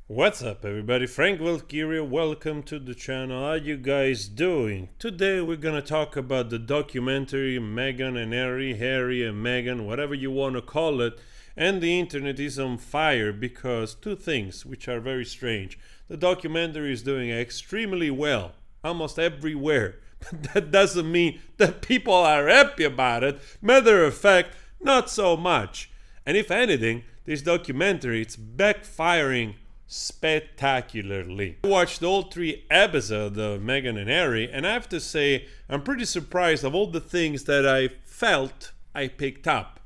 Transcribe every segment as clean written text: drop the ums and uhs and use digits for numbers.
What's up, everybody? Frank Valkyria, welcome to the channel. How you guys doing? Today we're gonna talk about the documentary Meghan and Harry and Meghan, whatever you want to call it. And the internet is on fire because two things which are very strange. The documentary is doing extremely well, almost everywhere. But that doesn't mean that people are happy about it. Matter of fact, not so much. And if anything, this documentary, it's backfiring spectacularly. I watched all 3 episodes of Meghan and Harry, and I have to say I'm pretty surprised of all the things that I felt I picked up.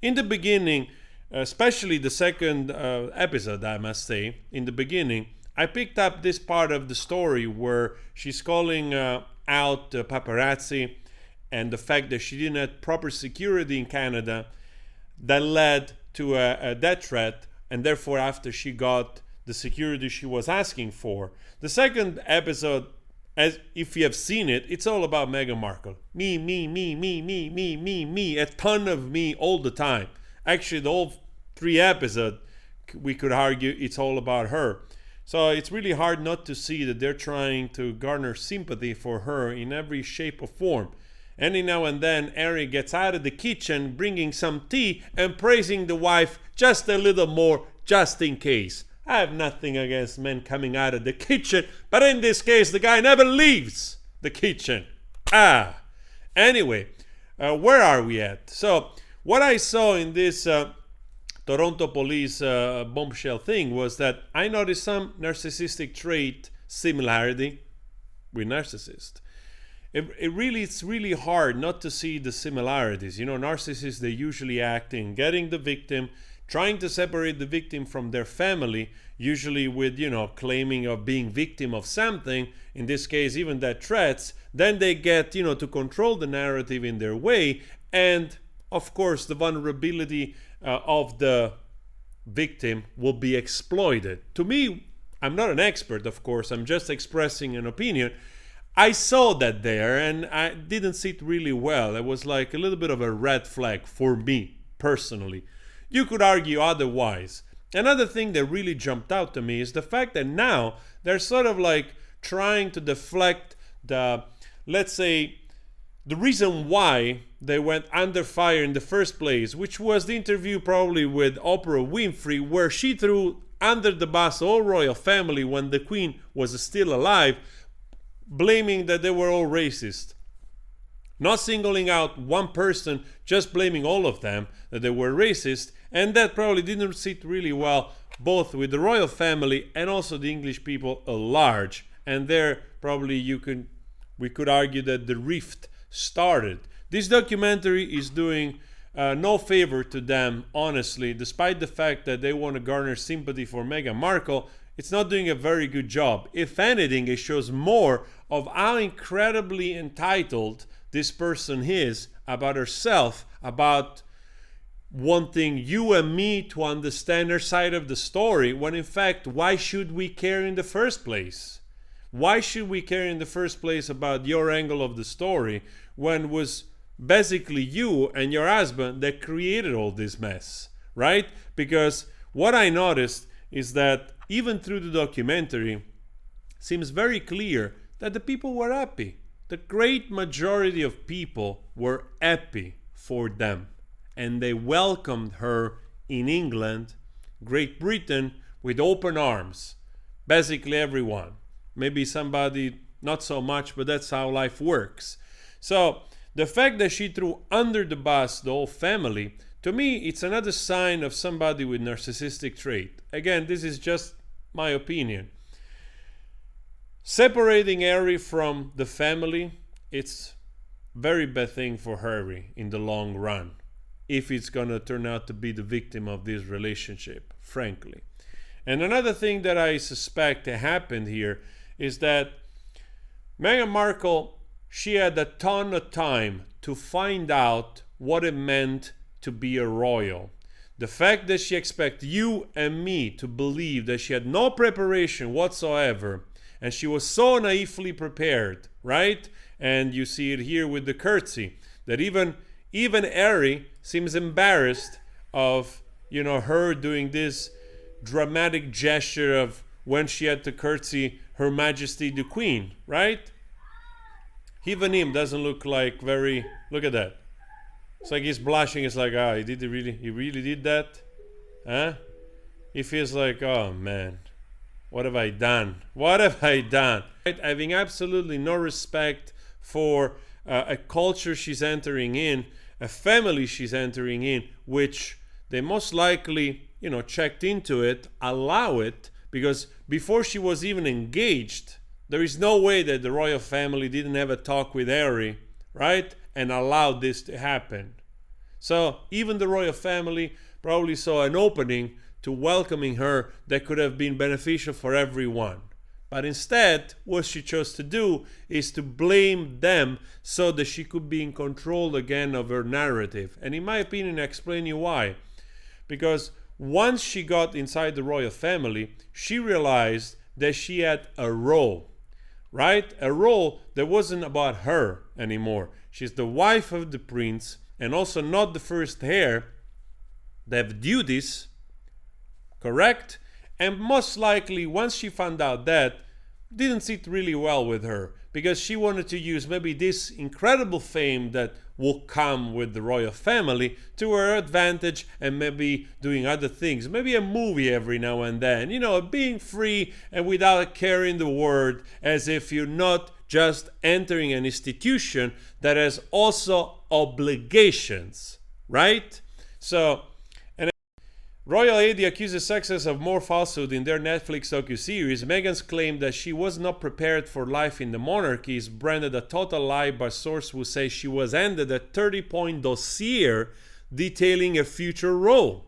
In the beginning, especially the second episode, I must say, in the beginning, I picked up this part of the story where she's calling out paparazzi and the fact that she didn't have proper security in Canada that led to a death threat, and therefore after she got the security she was asking for. The second episode, as if you have seen it, it's all about Meghan Markle. Me, a ton of me all the time. Actually, the whole 3 episodes, we could argue it's all about her. So it's really hard not to see that they're trying to garner sympathy for her in every shape or form. Any now and then, Harry gets out of the kitchen bringing some tea and praising the wife just a little more, just in case. I have nothing against men coming out of the kitchen, but in this case, the guy never leaves the kitchen. Anyway, where are we at? So, what I saw in this Toronto police bombshell thing was that I noticed some narcissistic trait similarity with narcissist. It's really hard not to see the similarities. You know, narcissists, they usually act in getting the victim, trying to separate the victim from their family, usually with, claiming of being victim of something, in this case, even that threats. Then they get, to control the narrative in their way. And, of course, the vulnerability of the victim will be exploited. To me, I'm not an expert, of course. I'm just expressing an opinion. I saw that there, and I didn't see it really well. It was like a little bit of a red flag for me, personally. You could argue otherwise. Another thing that really jumped out to me is the fact that now they're sort of like trying to deflect the, let's say, the reason why they went under fire in the first place, which was the interview probably with Oprah Winfrey, where she threw under the bus the whole royal family when the Queen was still alive, blaming that they were all racist. Not singling out one person, just blaming all of them that they were racist, and that probably didn't sit really well both with the royal family and also the English people at large. And there probably we could argue that the rift started. This documentary is doing no favor to them, honestly, despite the fact that they want to garner sympathy for Meghan Markle. It's not doing a very good job. If anything, it shows more of how incredibly entitled this person is about herself, about wanting you and me to understand her side of the story, when in fact, why should we care in the first place? Why should we care in the first place about your angle of the story when it was basically you and your husband that created all this mess, right? Because what I noticed is that even through the documentary, seems very clear that the people were happy. The great majority of people were happy for them, and they welcomed her in England, Great Britain, with open arms. Basically everyone. Maybe somebody not so much, but that's how life works. So the fact that she threw under the bus the whole family, to me, it's another sign of somebody with narcissistic trait. Again, this is just my opinion. Separating Harry from the family, it's very bad thing for Harry in the long run, if it's gonna turn out to be the victim of this relationship, frankly. And another thing that I suspect happened here is that Meghan Markle, she had a ton of time to find out what it meant to be a royal. The fact that she expects you and me to believe that she had no preparation whatsoever, and she was so naively prepared, right? And you see it here with the curtsy, that even Harry seems embarrassed of, her doing this dramatic gesture of when she had to curtsy Her Majesty the Queen, right? Even him doesn't look like very, look at that. It's like he's blushing. It's like, ah, he really did that? Huh? He feels like, oh man, what have I done? What have I done? Right? Having absolutely no respect for a culture she's entering in, a family she's entering in, which they most likely, checked into it, allow it, because before she was even engaged, there is no way that the royal family didn't have a talk with Harry, right? And allowed this to happen. So even the royal family probably saw an opening to welcoming her that could have been beneficial for everyone. But instead, what she chose to do is to blame them so that she could be in control again of her narrative. And in my opinion, I explain you why. Because once she got inside the royal family, she realized that she had a role, right? A role that wasn't about her anymore. She's the wife of the prince and also not the first heir. They have duties, correct? And most likely, once she found out that, didn't sit really well with her, because she wanted to use maybe this incredible fame that will come with the royal family to her advantage, and maybe doing other things, maybe a movie every now and then, being free and without carrying the word, as if you're not just entering an institution that has also obligations, right? So Royal AD accuses Sussex of more falsehood in their Netflix docu-series. Meghan's claim that she was not prepared for life in the monarchy is branded a total lie by source who say she was handed a 30-point dossier detailing a future role.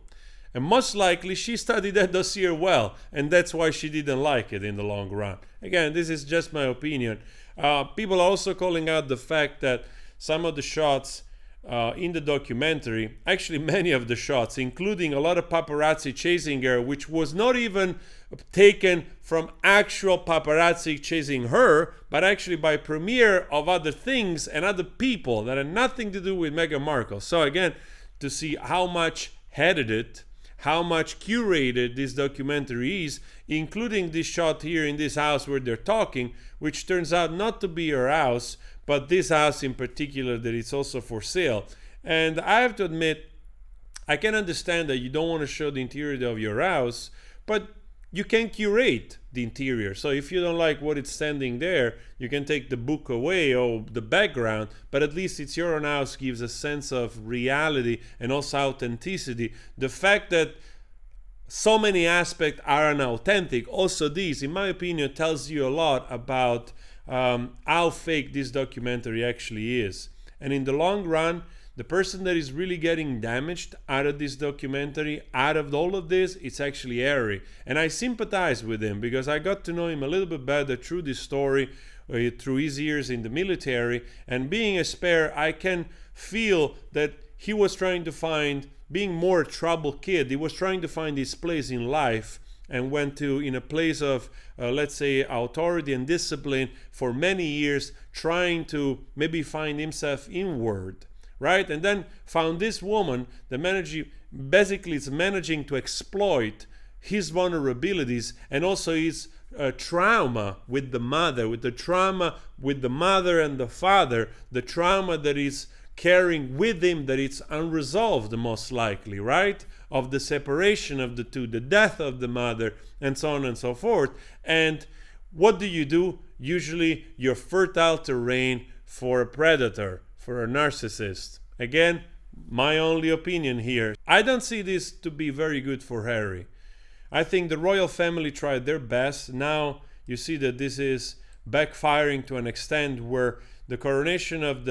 And most likely she studied that dossier well, and that's why she didn't like it in the long run. Again, this is just my opinion. People are also calling out the fact that some of the shots in the documentary, actually many of the shots, including a lot of paparazzi chasing her, which was not even taken from actual paparazzi chasing her, but actually by premiere of other things and other people that had nothing to do with Meghan Markle. So again, to see how much edited, how much curated this documentary is, including this shot here in this house where they're talking, which turns out not to be her house, but this house in particular, that it's also for sale. And I have to admit, I can understand that you don't want to show the interior of your house, but you can curate the interior. So if you don't like what it's standing there, you can take the book away or the background, but at least it's your own house, gives a sense of reality and also authenticity. The fact that so many aspects are unauthentic, also this, in my opinion, tells you a lot about how fake this documentary actually is. And in the long run, the person that is really getting damaged out of this documentary, out of all of this, it's actually Harry. And I sympathize with him because I got to know him a little bit better through this story, through his years in the military. And being a spare, I can feel that he was trying to find, being more a troubled kid, he was trying to find his place in life, and went to in a place of let's say authority and discipline for many years, trying to maybe find himself inward, right? And then found this woman that basically is managing to exploit his vulnerabilities and also his trauma with the mother, with the trauma with the mother and the father, the trauma that is carrying with him, that it's unresolved most likely, right? Of the separation of the two, the death of the mother, and so on and so forth. And what do? Usually you're fertile terrain for a predator, for a narcissist. Again, my only opinion here. I don't see this to be very good for Harry. I think the royal family tried their best. Now you see that this is backfiring to an extent where the coronation of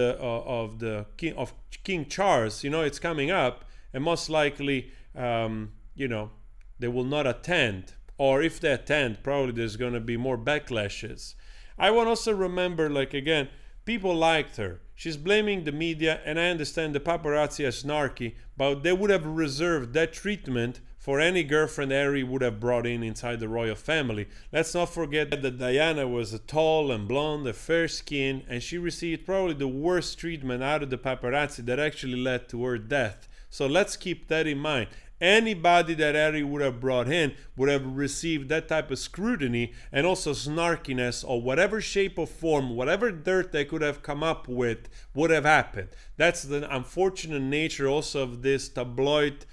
King Charles, it's coming up, and most likely, they will not attend, or if they attend, probably there's going to be more backlashes. I want to also remember, again, people liked her. She's blaming the media, and I understand the paparazzi as snarky, but they would have reserved that treatment for any girlfriend Harry would have brought inside the royal family. Let's not forget that Diana was tall and blonde, a fair skin, and she received probably the worst treatment out of the paparazzi that actually led to her death. So let's keep that in mind. Anybody that Harry would have brought in would have received that type of scrutiny and also snarkiness, or whatever shape or form, whatever dirt they could have come up with would have happened. That's the unfortunate nature also of this tabloid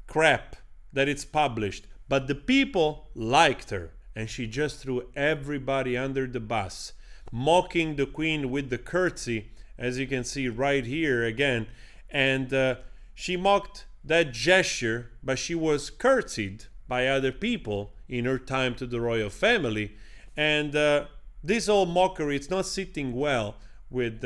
crap that it's published. But the people liked her, and she just threw everybody under the bus, mocking the queen with the curtsy, as you can see right here again. And she mocked that gesture, but she was curtsied by other people in her time to the royal family. And this whole mockery, it's not sitting well with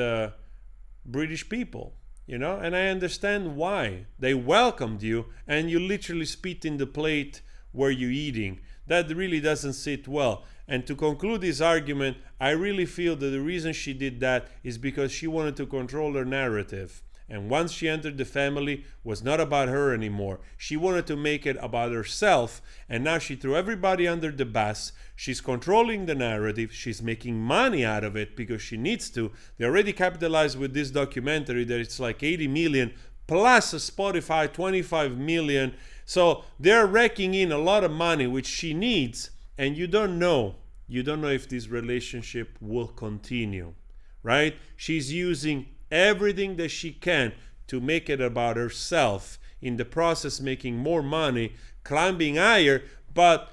British people, you know, and I understand why. They welcomed you, and you literally spit in the plate where you're eating. That really doesn't sit well. And to conclude this argument, I really feel that the reason she did that is because she wanted to control her narrative. And once she entered the family, was not about her anymore. She wanted to make it about herself, and now she threw everybody under the bus. She's controlling the narrative. She's making money out of it because she needs to. They already capitalized with this documentary that it's like 80 million plus a Spotify 25 million. So they're raking in a lot of money, which she needs, and you don't know. You don't know if this relationship will continue, right? She's using everything that she can to make it about herself, in the process making more money, climbing higher, but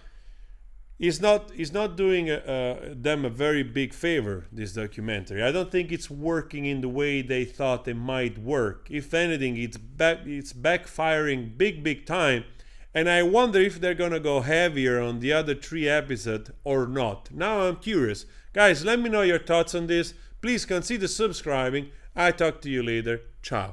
it's not doing them a very big favor, this documentary. I don't think it's working in the way they thought it might work. If anything, it's backfiring big time, and I wonder if they're gonna go heavier on the other 3 episodes or not. Now I'm curious. Guys, let me know your thoughts on this. Please consider subscribing. I talk to you later. Ciao.